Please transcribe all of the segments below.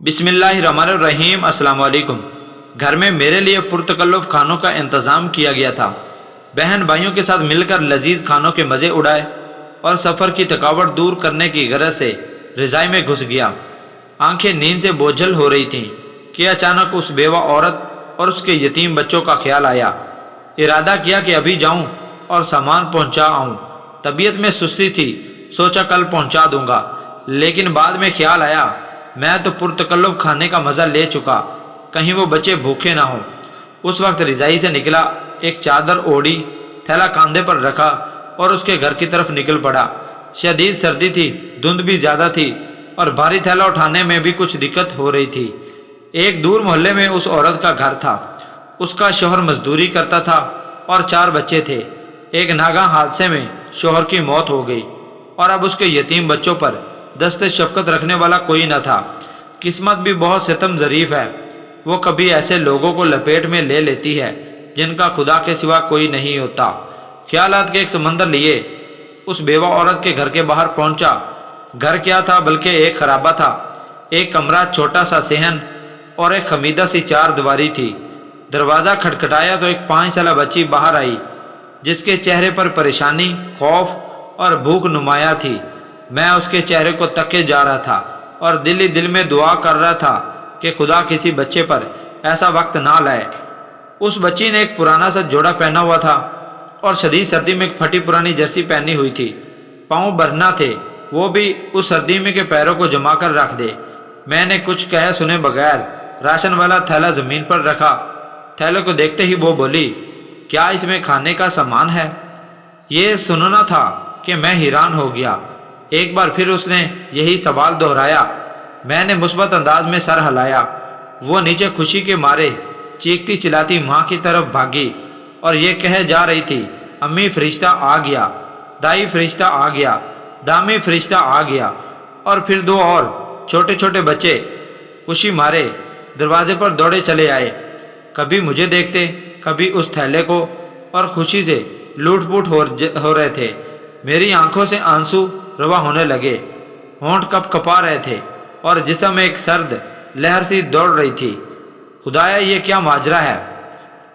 बिस्मिल्लाहिर्रहमानिर्रहीम। अस्सलाम वालेकुम। घर में मेरे लिए पुरतकल्लुफ़ खानों का इंतज़ाम किया गया था। बहन भाइयों के साथ मिलकर लजीज खानों के मज़े उड़ाए और सफ़र की थकावट दूर करने की गरज से रज़ाई में घुस गया। आंखें नींद से बोझल हो रही थीं कि अचानक उस बेवा औरत और उसके यतीम बच्चों का ख्याल आया। इरादा किया कि अभी जाऊं और सामान पहुंचा आऊं। तबीयत में सुस्ती थी, सोचा कल पहुंचा दूंगा, लेकिन बाद में ख्याल आया मैं तो पुरतकल्लुफ़ खाने का मज़ा ले चुका, कहीं वो बच्चे भूखे ना हों। उस वक्त रज़ाई से निकला, एक चादर ओढ़ी, थैला कंधे पर रखा और उसके घर की तरफ निकल पड़ा। शदीद सर्दी थी, धुंध भी ज़्यादा थी और भारी थैला उठाने में भी कुछ दिक्कत हो रही थी। एक दूर मोहल्ले में उस औरत का घर था। उसका शौहर मजदूरी करता था और 4 बच्चे थे। एक नागा हादसे में शौहर की मौत हो गई और अब उसके यतीम बच्चों पर दस्ते शफकत रखने वाला कोई न था। किस्मत भी बहुत सितम ज़रीफ है, वो कभी ऐसे लोगों को लपेट में ले लेती है जिनका खुदा के सिवा कोई नहीं होता। ख्यालात के एक समंदर लिए उस बेवा औरत के घर के बाहर पहुंचा। घर क्या था बल्कि एक खराबा था। एक कमरा, छोटा सा सेहन और एक खमीदा सी 4 दीवारी थी। दरवाज़ा खटखटाया तो एक 5 साला बच्ची बाहर आई जिसके चेहरे पर परेशानी, खौफ और भूख नुमाया थी। मैं उसके चेहरे को तके जा रहा था और दिल ही दिल में दुआ कर रहा था कि खुदा किसी बच्चे पर ऐसा वक्त ना लाए। उस बच्ची ने एक पुराना सा जोड़ा पहना हुआ था और शदीद सर्दी में एक फटी पुरानी जर्सी पहनी हुई थी। पाँव भरना थे, वो भी उस सर्दी में के पैरों को जमा कर रख दे। मैंने कुछ कहे सुने बगैर राशन वाला थैला ज़मीन पर रखा। थैले को देखते ही वो बोली, क्या इसमें खाने का सामान है? ये सुनना था कि मैं हैरान हो गया। एक बार फिर उसने यही सवाल दोहराया। मैंने मुस्बत अंदाज में सर हिलाया। वो नीचे खुशी के मारे चीखती चिल्लाती माँ की तरफ भागी और ये कह जा रही थी, अम्मी फरिश्ता आ गया, दाई फरिश्ता आ गया, दामी फरिश्ता आ गया। और फिर 2 और छोटे छोटे बच्चे खुशी मारे दरवाजे पर दौड़े चले आए। कभी मुझे देखते, कभी उस थैले को, और खुशी से लूट-पुट हो रहे थे। मेरी आंखों से आंसू रवा होने लगे, होंठ कप कपा रहे थे और जिस्म में एक सर्द लहर सी दौड़ रही थी। खुदाया, ये क्या माजरा है?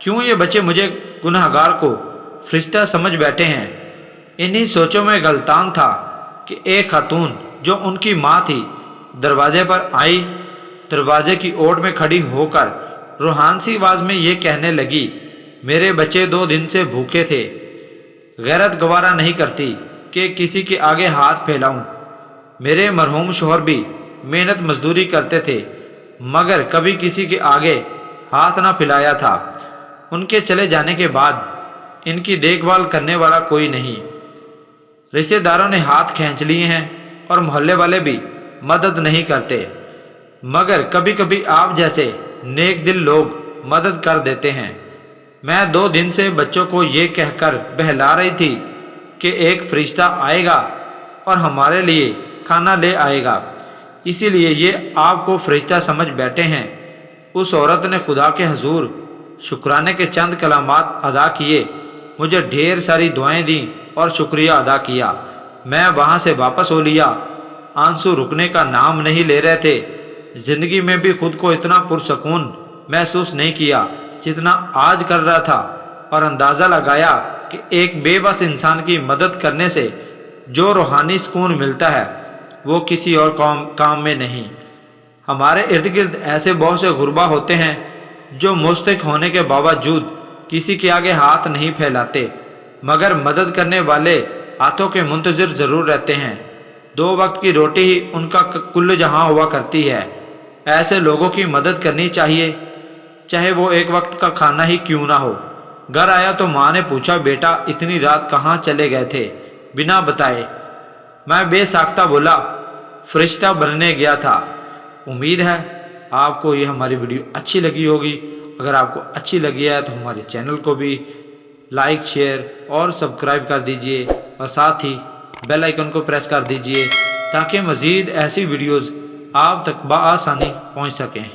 क्यों ये बच्चे मुझे गुनहगार को फरिश्ता समझ बैठे हैं? इन्हीं सोचों में गलतान था कि एक खातून जो उनकी माँ थी दरवाजे पर आई। दरवाजे की ओट में खड़ी होकर रूहान सी आवाज में ये कहने लगी, मेरे बच्चे 2 दिन से भूखे थे। गैरत गवारा नहीं करती कि किसी के आगे हाथ फैलाऊं। मेरे मरहूम शौहर भी मेहनत मजदूरी करते थे मगर कभी किसी के आगे हाथ ना फैलाया था। उनके चले जाने के बाद इनकी देखभाल करने वाला कोई नहीं। रिश्तेदारों ने हाथ खींच लिए हैं और मोहल्ले वाले भी मदद नहीं करते, मगर कभी कभी आप जैसे नेक दिल लोग मदद कर देते हैं। मैं 2 दिन से बच्चों को ये कहकर बहला रही थी कि एक फरिश्ता आएगा और हमारे लिए खाना ले आएगा, इसीलिए ये आपको फरिश्ता समझ बैठे हैं। उस औरत ने खुदा के हुजूर शुक्राने के चंद कलामात अदा किए, मुझे ढेर सारी दुआएं दी और शुक्रिया अदा किया। मैं वहाँ से वापस हो लिया। आंसू रुकने का नाम नहीं ले रहे थे। ज़िंदगी में भी खुद को इतना पुरसकून महसूस नहीं किया जितना आज कर रहा था, और अंदाज़ा लगाया कि एक बेबस इंसान की मदद करने से जो रूहानी सुकून मिलता है वो किसी और काम में नहीं। हमारे इर्द गिर्द ऐसे बहुत से गुरबा होते हैं जो मुस्तक होने के बावजूद किसी के आगे हाथ नहीं फैलाते, मगर मदद करने वाले हाथों के मुंतज़िर ज़रूर रहते हैं। 2 वक्त की रोटी ही उनका कुल्ल जहाँ हुआ करती है। ऐसे लोगों की मदद करनी चाहिए, चाहे वो एक वक्त का खाना ही क्यों ना हो। घर आया तो माँ ने पूछा, बेटा इतनी रात कहाँ चले गए थे बिना बताए? मैं बेसाख्ता बोला, फरिश्ता बनने गया था। उम्मीद है आपको ये हमारी वीडियो अच्छी लगी होगी। अगर आपको अच्छी लगी है तो हमारे चैनल को भी लाइक, शेयर और सब्सक्राइब कर दीजिए और साथ ही बेल आइकन को प्रेस कर दीजिए ताकि मज़ीद ऐसी वीडियोज़ आप तक बआसानी पहुँच सकें।